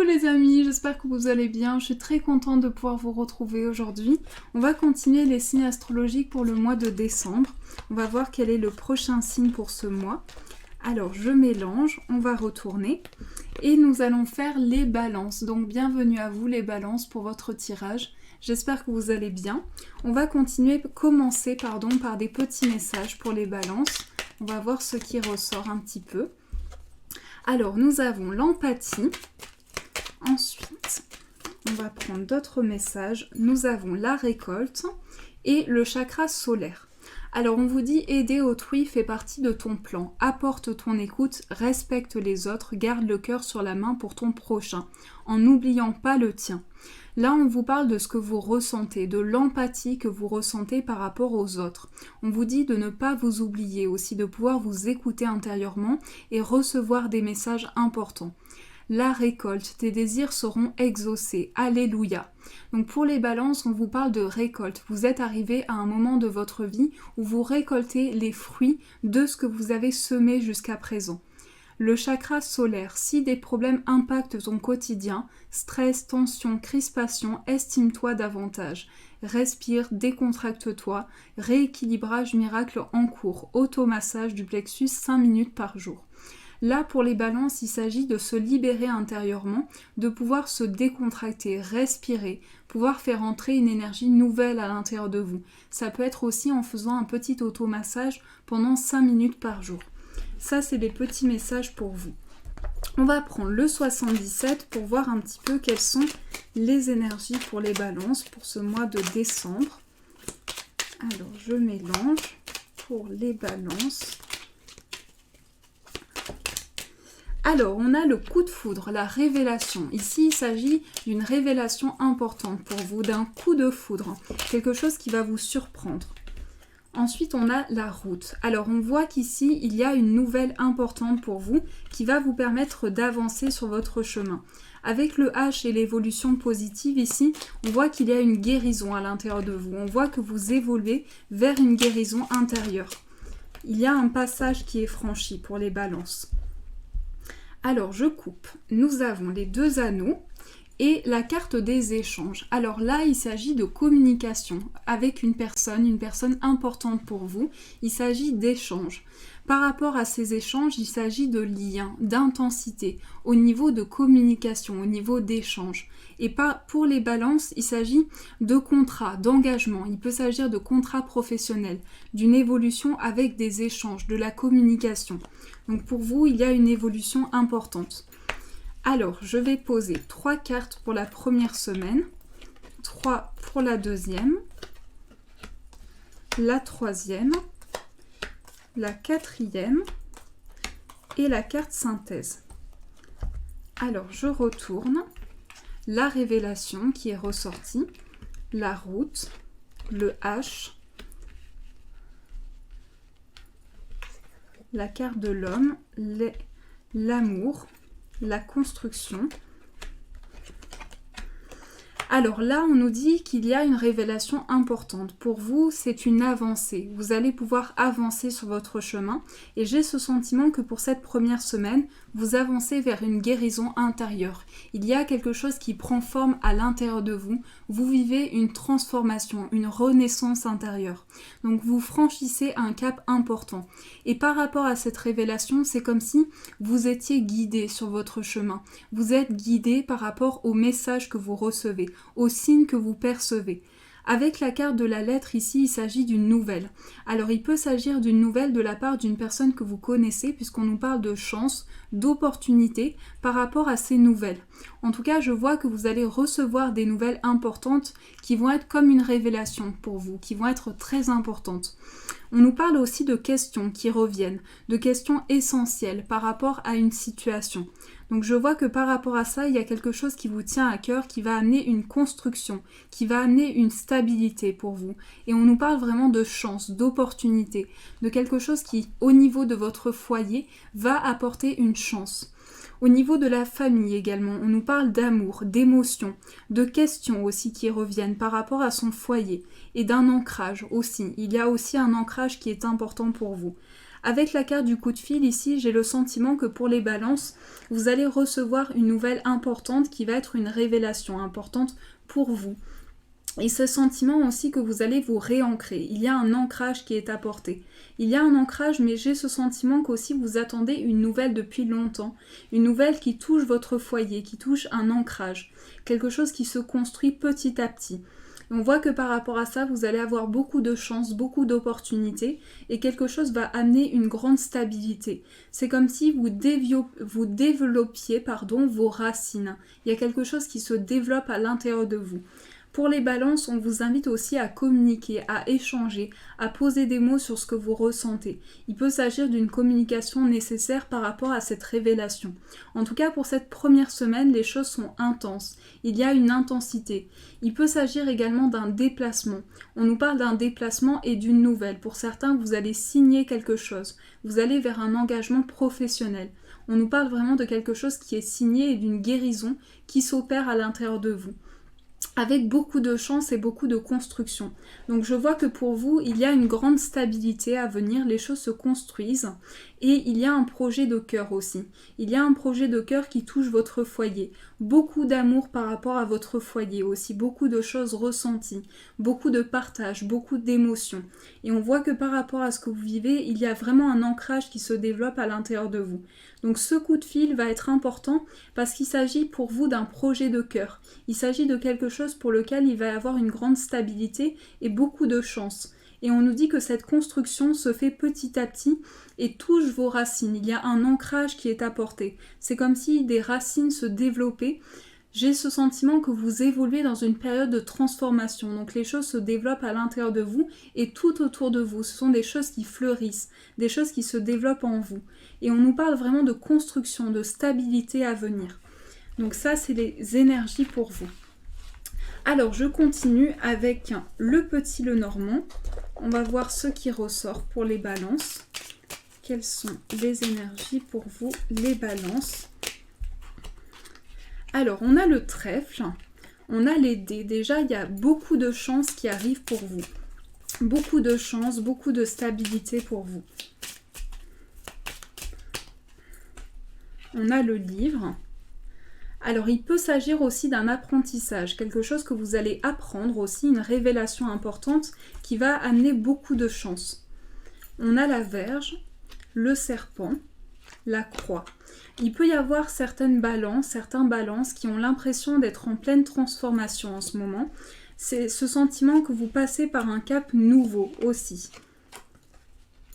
Coucou les amis, j'espère que vous allez bien. Je suis très contente de pouvoir vous retrouver aujourd'hui. On va continuer les signes astrologiques pour le mois de décembre. On va voir quel est le prochain signe pour ce mois. Alors je mélange, on va retourner et nous allons faire les balances. Donc bienvenue à vous les balances pour votre tirage. J'espère que vous allez bien. On va commencer par des petits messages pour les balances. On va voir ce qui ressort un petit peu. Alors nous avons l'empathie. Ensuite, on va prendre d'autres messages. Nous avons la récolte et le chakra solaire. Alors on vous dit aider autrui fait partie de ton plan. Apporte ton écoute, respecte les autres, garde le cœur sur la main pour ton prochain, en n'oubliant pas le tien. Là, on vous parle de ce que vous ressentez, de l'empathie que vous ressentez par rapport aux autres. On vous dit de ne pas vous oublier, aussi de pouvoir vous écouter intérieurement et recevoir des messages importants. La récolte, tes désirs seront exaucés. Alléluia. Donc pour les balances, on vous parle de récolte. Vous êtes arrivé à un moment de votre vie où vous récoltez les fruits de ce que vous avez semé jusqu'à présent. Le chakra solaire, si des problèmes impactent ton quotidien, stress, tension, crispation, estime-toi davantage. Respire, décontracte-toi, rééquilibrage miracle en cours, automassage du plexus 5 minutes par jour. Là, pour les balances, il s'agit de se libérer intérieurement, de pouvoir se décontracter, respirer, pouvoir faire entrer une énergie nouvelle à l'intérieur de vous. Ça peut être aussi en faisant un petit automassage pendant 5 minutes par jour. Ça, c'est des petits messages pour vous. On va prendre le 77 pour voir un petit peu quelles sont les énergies pour les balances pour ce mois de décembre. Alors, je mélange pour les balances. Alors, on a le coup de foudre, la révélation. Ici, il s'agit d'une révélation importante pour vous, d'un coup de foudre, quelque chose qui va vous surprendre. Ensuite, on a la route. Alors, on voit qu'ici, il y a une nouvelle importante pour vous qui va vous permettre d'avancer sur votre chemin. Avec le H et l'évolution positive ici, on voit qu'il y a une guérison à l'intérieur de vous. On voit que vous évoluez vers une guérison intérieure. Il y a un passage qui est franchi pour les balances. Alors, je coupe. Nous avons les 2 anneaux et la carte des échanges. Alors là, il s'agit de communication avec une personne importante pour vous. Il s'agit d'échanges. Par rapport à ces échanges, il s'agit de liens, d'intensité, au niveau de communication, au niveau d'échanges. Et pas pour les balances, il s'agit de contrats, d'engagement. Il peut s'agir de contrats professionnels, d'une évolution avec des échanges, de la communication. Donc pour vous, il y a une évolution importante. Alors, je vais poser 3 cartes pour la première semaine, 3 pour la deuxième, la troisième, la quatrième et la carte synthèse. Alors, je retourne. La révélation qui est ressortie, la route, le H, la carte de l'homme, l'amour, la construction. Alors là, on nous dit qu'il y a une révélation importante. Pour vous, c'est une avancée. Vous allez pouvoir avancer sur votre chemin. Et j'ai ce sentiment que pour cette première semaine, vous avancez vers une guérison intérieure. Il y a quelque chose qui prend forme à l'intérieur de vous. Vous vivez une transformation, une renaissance intérieure. Donc vous franchissez un cap important. Et par rapport à cette révélation, c'est comme si vous étiez guidé sur votre chemin. Vous êtes guidé par rapport au message que vous recevez, aux signes que vous percevez. Avec la carte de la lettre ici, il s'agit d'une nouvelle. Alors il peut s'agir d'une nouvelle de la part d'une personne que vous connaissez puisqu'on nous parle de chance, d'opportunité par rapport à ces nouvelles. En tout cas, je vois que vous allez recevoir des nouvelles importantes qui vont être comme une révélation pour vous, qui vont être très importantes. On nous parle aussi de questions qui reviennent, de questions essentielles par rapport à une situation. Donc je vois que par rapport à ça, il y a quelque chose qui vous tient à cœur, qui va amener une construction, qui va amener une stabilité pour vous. Et on nous parle vraiment de chance, d'opportunité, de quelque chose qui, au niveau de votre foyer, va apporter une chance. Au niveau de la famille également, on nous parle d'amour, d'émotions, de questions aussi qui reviennent par rapport à son foyer et d'un ancrage aussi. Il y a aussi un ancrage qui est important pour vous. Avec la carte du coup de fil ici, j'ai le sentiment que pour les balances, vous allez recevoir une nouvelle importante qui va être une révélation importante pour vous. Et ce sentiment aussi que vous allez vous réancrer. Il y a un ancrage qui est apporté. Il y a un ancrage, mais j'ai ce sentiment qu'aussi vous attendez une nouvelle depuis longtemps. Une nouvelle qui touche votre foyer, qui touche un ancrage. Quelque chose qui se construit petit à petit. On voit que par rapport à ça, vous allez avoir beaucoup de chance, beaucoup d'opportunités et quelque chose va amener une grande stabilité. C'est comme si vous développiez vos racines. Il y a quelque chose qui se développe à l'intérieur de vous. Pour les balances, on vous invite aussi à communiquer, à échanger, à poser des mots sur ce que vous ressentez. Il peut s'agir d'une communication nécessaire par rapport à cette révélation. En tout cas, pour cette première semaine, les choses sont intenses. Il y a une intensité. Il peut s'agir également d'un déplacement. On nous parle d'un déplacement et d'une nouvelle. Pour certains, vous allez signer quelque chose. Vous allez vers un engagement professionnel. On nous parle vraiment de quelque chose qui est signé et d'une guérison qui s'opère à l'intérieur de vous, avec beaucoup de chance et beaucoup de construction. Donc je vois que pour vous, il y a une grande stabilité à venir, les choses se construisent et il y a un projet de cœur aussi. Il y a un projet de cœur qui touche votre foyer. Beaucoup d'amour par rapport à votre foyer aussi, beaucoup de choses ressenties, beaucoup de partage, beaucoup d'émotions. Et on voit que par rapport à ce que vous vivez, il y a vraiment un ancrage qui se développe à l'intérieur de vous. Donc ce coup de fil va être important parce qu'il s'agit pour vous d'un projet de cœur. Il s'agit de quelque chose pour lequel il va y avoir une grande stabilité et beaucoup de chance. Et on nous dit que cette construction se fait petit à petit et touche vos racines. Il y a un ancrage qui est apporté. C'est comme si des racines se développaient. J'ai ce sentiment que vous évoluez dans une période de transformation. Donc les choses se développent à l'intérieur de vous et tout autour de vous. Ce sont des choses qui fleurissent, des choses qui se développent en vous. Et on nous parle vraiment de construction, de stabilité à venir. Donc ça, c'est les énergies pour vous. Alors, je continue avec le petit Lenormand. On va voir ce qui ressort pour les balances. Quelles sont les énergies pour vous, les balances? Alors, on a le trèfle, on a les dés. Déjà, il y a beaucoup de chance qui arrivent pour vous. Beaucoup de chance, beaucoup de stabilité pour vous. On a le livre. Alors, il peut s'agir aussi d'un apprentissage, quelque chose que vous allez apprendre aussi, une révélation importante qui va amener beaucoup de chance. On a la Vierge, le serpent, la croix. Il peut y avoir certains balances qui ont l'impression d'être en pleine transformation en ce moment. C'est ce sentiment que vous passez par un cap nouveau aussi.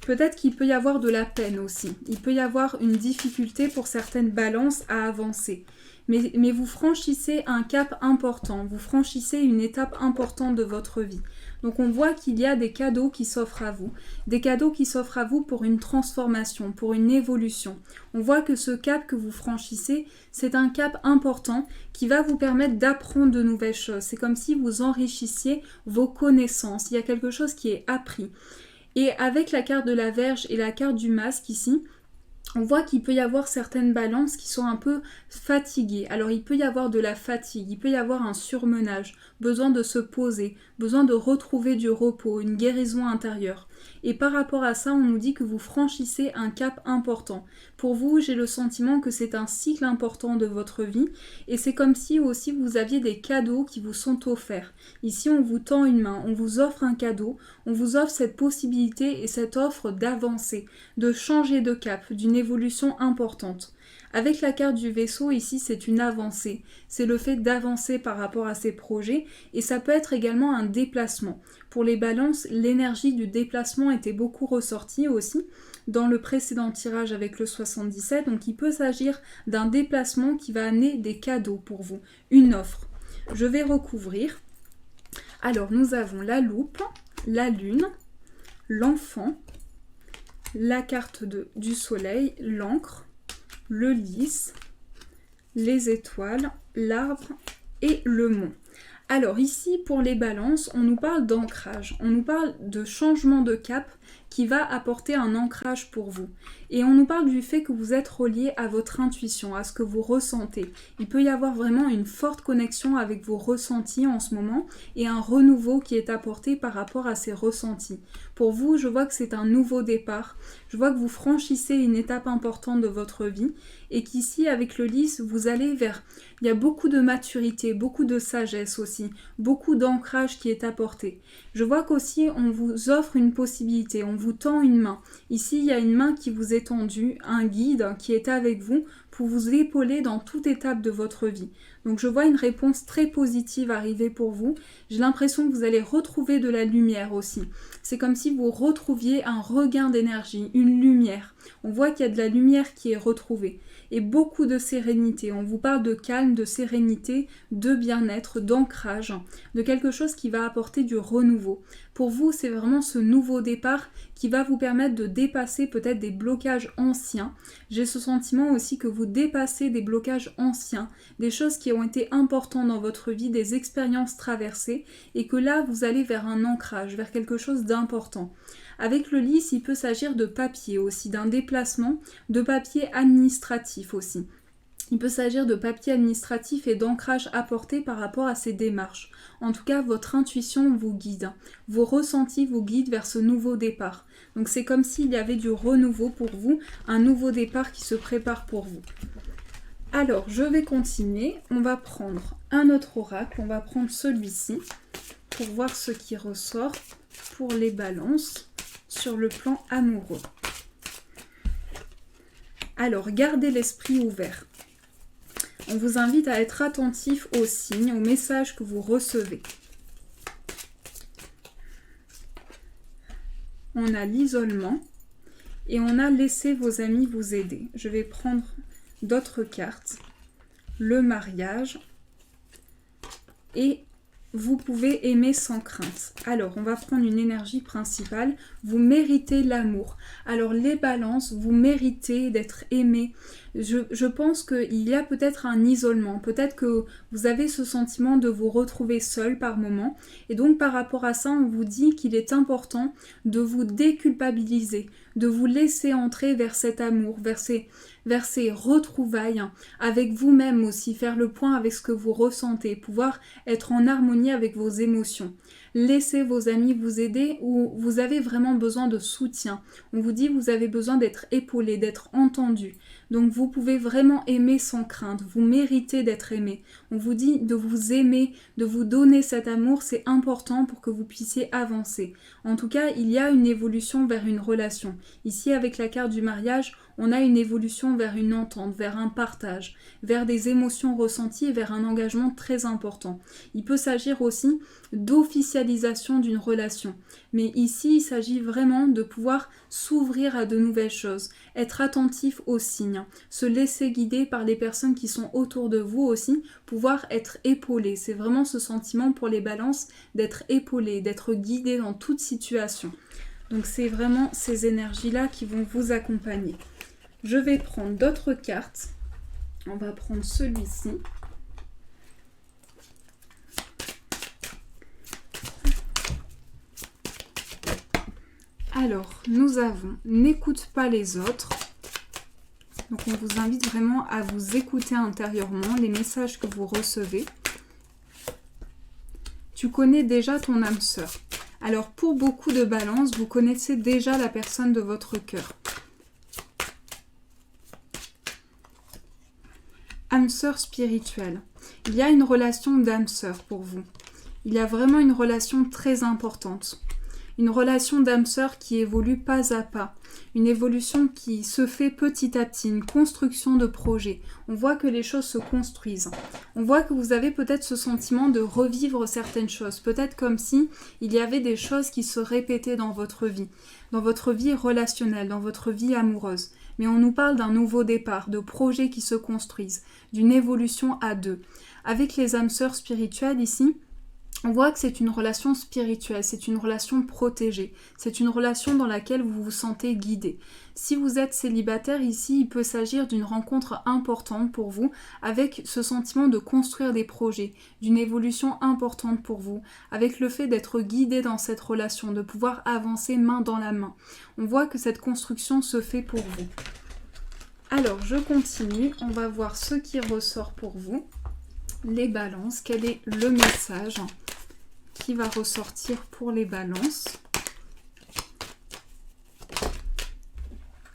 Peut-être qu'il peut y avoir de la peine aussi. Il peut y avoir une difficulté pour certaines balances à avancer. Mais vous franchissez un cap important, vous franchissez une étape importante de votre vie. Donc on voit qu'il y a des cadeaux qui s'offrent à vous, des cadeaux qui s'offrent à vous pour une transformation, pour une évolution. On voit que ce cap que vous franchissez, c'est un cap important qui va vous permettre d'apprendre de nouvelles choses. C'est comme si vous enrichissiez vos connaissances, il y a quelque chose qui est appris. Et avec la carte de la Vierge et la carte du Masque ici, on voit qu'il peut y avoir certaines balances qui sont un peu fatiguées. Alors il peut y avoir de la fatigue, il peut y avoir un surmenage, besoin de se poser, besoin de retrouver du repos, une guérison intérieure. Et par rapport à ça, on nous dit que vous franchissez un cap important. Pour vous, j'ai le sentiment que c'est un cycle important de votre vie et c'est comme si aussi vous aviez des cadeaux qui vous sont offerts. Ici, on vous tend une main, on vous offre un cadeau, on vous offre cette possibilité et cette offre d'avancer, de changer de cap, d'une évolution importante. Avec la carte du vaisseau, ici, c'est une avancée. C'est le fait d'avancer par rapport à ses projets et ça peut être également un déplacement. Pour les balances, l'énergie du déplacement était beaucoup ressortie aussi dans le précédent tirage avec le 77. Donc, il peut s'agir d'un déplacement qui va amener des cadeaux pour vous, une offre. Je vais recouvrir. Alors, nous avons la loupe, la lune, l'enfant, la carte du soleil, l'encre, le lys, les étoiles, l'arbre et le mont. Alors ici, pour les balances, on nous parle d'ancrage, on nous parle de changement de cap qui va apporter un ancrage pour vous. Et on nous parle du fait que vous êtes relié à votre intuition, à ce que vous ressentez. Il peut y avoir vraiment une forte connexion avec vos ressentis en ce moment et un renouveau qui est apporté par rapport à ces ressentis. Pour vous, je vois que c'est un nouveau départ. Je vois que vous franchissez une étape importante de votre vie et qu'ici, avec le lys, vous allez vers... Il y a beaucoup de maturité, beaucoup de sagesse aussi, beaucoup d'ancrage qui est apporté. Je vois qu'aussi, on vous offre une possibilité, on vous tend une main. Ici, il y a une main qui vous est tendue, un guide qui est avec vous pour vous épauler dans toute étape de votre vie. Donc je vois une réponse très positive arriver pour vous. J'ai l'impression que vous allez retrouver de la lumière aussi. C'est comme si vous retrouviez un regain d'énergie, une lumière. On voit qu'il y a de la lumière qui est retrouvée. Et beaucoup de sérénité. On vous parle de calme, de sérénité, de bien-être, d'ancrage, de quelque chose qui va apporter du renouveau. Pour vous, c'est vraiment ce nouveau départ qui va vous permettre de dépasser peut-être des blocages anciens. J'ai ce sentiment aussi que vous dépassez des blocages anciens, des choses qui ont été importantes dans votre vie, des expériences traversées, et que là, vous allez vers un ancrage, vers quelque chose d'important. Avec le lys, il peut s'agir de papier aussi, d'un déplacement, de papier administratif aussi. Il peut s'agir de papier administratif et d'ancrage apporté par rapport à ces démarches. En tout cas, votre intuition vous guide. Vos ressentis vous guident vers ce nouveau départ. Donc c'est comme s'il y avait du renouveau pour vous, un nouveau départ qui se prépare pour vous. Alors, je vais continuer. On va prendre un autre oracle. On va prendre celui-ci pour voir ce qui ressort pour les balances sur le plan amoureux. Alors, gardez l'esprit ouvert. On vous invite à être attentif aux signes, aux messages que vous recevez. On a l'isolement et on a laissé vos amis vous aider. Je vais prendre d'autres cartes. Le mariage et vous pouvez aimer sans crainte. Alors, on va prendre une énergie principale. Vous méritez l'amour. Alors, les balances, vous méritez d'être aimés. Je pense qu'il y a peut-être un isolement. Peut-être que vous avez ce sentiment de vous retrouver seul par moment. Et donc, par rapport à ça, on vous dit qu'il est important de vous déculpabiliser, de vous laisser entrer vers cet amour, vers ces retrouvailles, avec vous-même aussi, faire le point avec ce que vous ressentez, pouvoir être en harmonie avec vos émotions. Laissez vos amis vous aider ou vous avez vraiment besoin de soutien. On vous dit que vous avez besoin d'être épaulé, d'être entendu. Donc vous pouvez vraiment aimer sans crainte, vous méritez d'être aimé. On vous dit de vous aimer, de vous donner cet amour, c'est important pour que vous puissiez avancer. En tout cas, il y a une évolution vers une relation. Ici, avec la carte du mariage, on a une évolution vers une entente, vers un partage, vers des émotions ressenties et vers un engagement très important. Il peut s'agir aussi d'officialisation d'une relation. Mais ici, il s'agit vraiment de pouvoir s'ouvrir à de nouvelles choses, être attentif aux signes, se laisser guider par les personnes qui sont autour de vous aussi, pouvoir être épaulé. C'est vraiment ce sentiment pour les balances d'être épaulé, d'être guidé dans toute situation. Donc c'est vraiment ces énergies-là qui vont vous accompagner. Je vais prendre d'autres cartes. On va prendre celui-ci. Alors, nous avons « N'écoute pas les autres ». Donc, on vous invite vraiment à vous écouter intérieurement, les messages que vous recevez. Tu connais déjà ton âme sœur. Alors, pour beaucoup de balances, vous connaissez déjà la personne de votre cœur. Âme sœur spirituelle. Il y a une relation d'âme sœur pour vous. Il y a vraiment une relation très importante. Une relation d'âme sœur qui évolue pas à pas. Une évolution qui se fait petit à petit, une construction de projet. On voit que les choses se construisent. On voit que vous avez peut-être ce sentiment de revivre certaines choses. Peut-être comme si il y avait des choses qui se répétaient dans votre vie relationnelle, dans votre vie amoureuse. Mais on nous parle d'un nouveau départ, de projets qui se construisent, d'une évolution à deux. Avec les âmes sœurs spirituelles ici, On voit que c'est une relation spirituelle, c'est une relation protégée, c'est une relation dans laquelle vous vous sentez guidé. Si vous êtes célibataire ici, il peut s'agir d'une rencontre importante pour vous, avec ce sentiment de construire des projets, d'une évolution importante pour vous, avec le fait d'être guidé dans cette relation, de pouvoir avancer main dans la main. On voit que cette construction se fait pour vous. Alors, je continue, on va voir ce qui ressort pour vous. Les balances, quel est le message qui va ressortir pour les balances?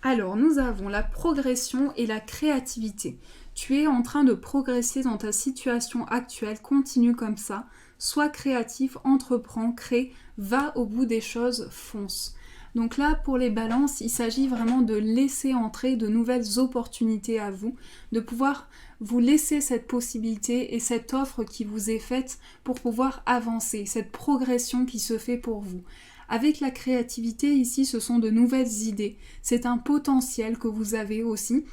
Alors, nous avons la progression et la créativité. Tu es en train de progresser dans ta situation actuelle, continue comme ça. Sois créatif, entreprends, crée, va au bout des choses, fonce. Donc là, pour les balances, il s'agit vraiment de laisser entrer de nouvelles opportunités à vous, de pouvoir vous laisser cette possibilité et cette offre qui vous est faite pour pouvoir avancer, cette progression qui se fait pour vous. Avec la créativité, ici, ce sont de nouvelles idées. C'est un potentiel que vous avez aussi.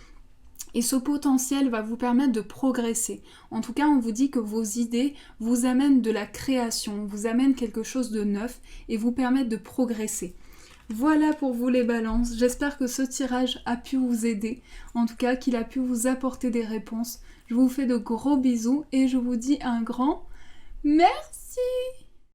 Et ce potentiel va vous permettre de progresser. En tout cas, on vous dit que vos idées vous amènent de la création, vous amènent quelque chose de neuf et vous permettent de progresser. Voilà pour vous les balances, j'espère que ce tirage a pu vous aider, en tout cas qu'il a pu vous apporter des réponses. Je vous fais de gros bisous et je vous dis un grand merci.